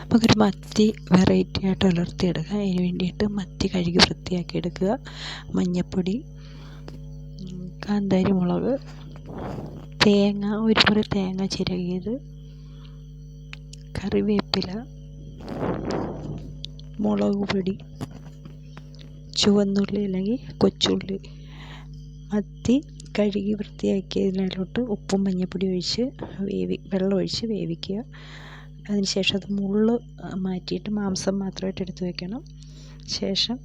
നമുക്കൊരു മത്തി വെറൈറ്റി ആയിട്ട് ഉലർത്തിയെടുക്കുക. അതിന് വേണ്ടിയിട്ട് മത്തി കഴുകി വൃത്തിയാക്കി എടുക്കുക. മഞ്ഞൾപ്പൊടി, കാന്താരി മുളക്, തേങ്ങ, ഒരു മുറി തേങ്ങ ചിരകിയത്, കറിവേപ്പില, മുളക് പൊടി, ചുവന്നുള്ളി അല്ലെങ്കിൽ കൊച്ചുള്ളി. മത്തി കഴുകി വൃത്തിയാക്കിയതിനോട്ട് ഉപ്പും മഞ്ഞൾപ്പൊടി ഒഴിച്ച് വെള്ളം ഒഴിച്ച് വേവിക്കുക. അതിനുശേഷം അത് മുള്ള് മാറ്റിയിട്ട് മാംസം മാത്രമായിട്ട് എടുത്ത് വയ്ക്കണം. ശേഷം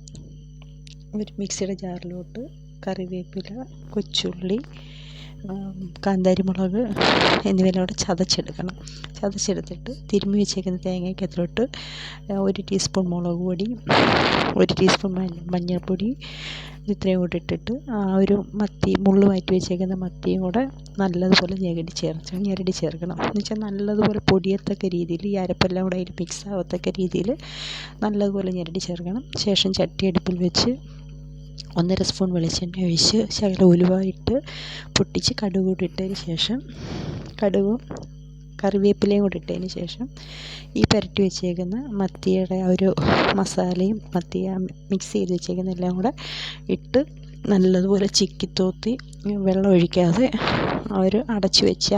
ഒരു മിക്സിയുടെ ജാറിലോട്ട് കറിവേപ്പില, കൊച്ചുള്ളി, കാന്താരി മുളക് എന്നിവയെല്ലാം ചതച്ചെടുക്കണം. ചതച്ചെടുത്തിട്ട് തിരുമ്മി വെച്ചേക്കുന്ന തേങ്ങയ്ക്കകത്തോട്ട് 1 ടീസ്പൂൺ മുളക് പൊടി, 1 ടീസ്പൂൺ മഞ്ഞൾപ്പൊടി, ഇത്രയും കൂടി ഇട്ടിട്ട് ആ ഒരു മത്തി മുള്ള് മാറ്റി വെച്ചേക്കുന്ന മത്തിയും കൂടെ നല്ലതുപോലെ ഞെരടി ചേർക്കണം. എന്ന് വെച്ചാൽ നല്ലതുപോലെ പൊടിയത്തക്ക രീതിയിൽ ഈ അരപ്പെല്ലാം കൂടെ അതിൽ മിക്സ് ആവത്തക്ക രീതിയിൽ നല്ലതുപോലെ ഞെരടി ചേർക്കണം. ശേഷം ചട്ടി അടുപ്പിൽ വെച്ച് 1.5 സ്പൂൺ വെളിച്ചെണ്ണ ഒഴിച്ച് ശകലം ഉലുവ ഇട്ട് പൊട്ടിച്ച് കടുക് കൂടി ഇട്ടതിന് ശേഷം കടുകും കറിവേപ്പിലയും കൂടി ഇട്ടതിന് ശേഷം ഈ പുരട്ടി വെച്ചേക്കുന്ന മത്തിയുടെ ആ ഒരു മസാലയും മത്തി മിക്സ് ചെയ്ത് വെച്ചേക്കുന്ന എല്ലാം കൂടെ ഇട്ട് നല്ലതുപോലെ ചിക്കിത്തോത്തി വെള്ളം ഒഴിക്കാതെ അടച്ചു വെച്ച്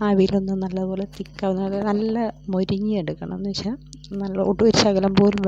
ആവിയിലൊന്ന് നല്ലതുപോലെ തിക്കാവുന്ന നല്ല മൊരിഞ്ഞെടുക്കണം. എന്ന് വെച്ചാൽ നല്ല ഒട്ടും ഒരു ശകലം പോലും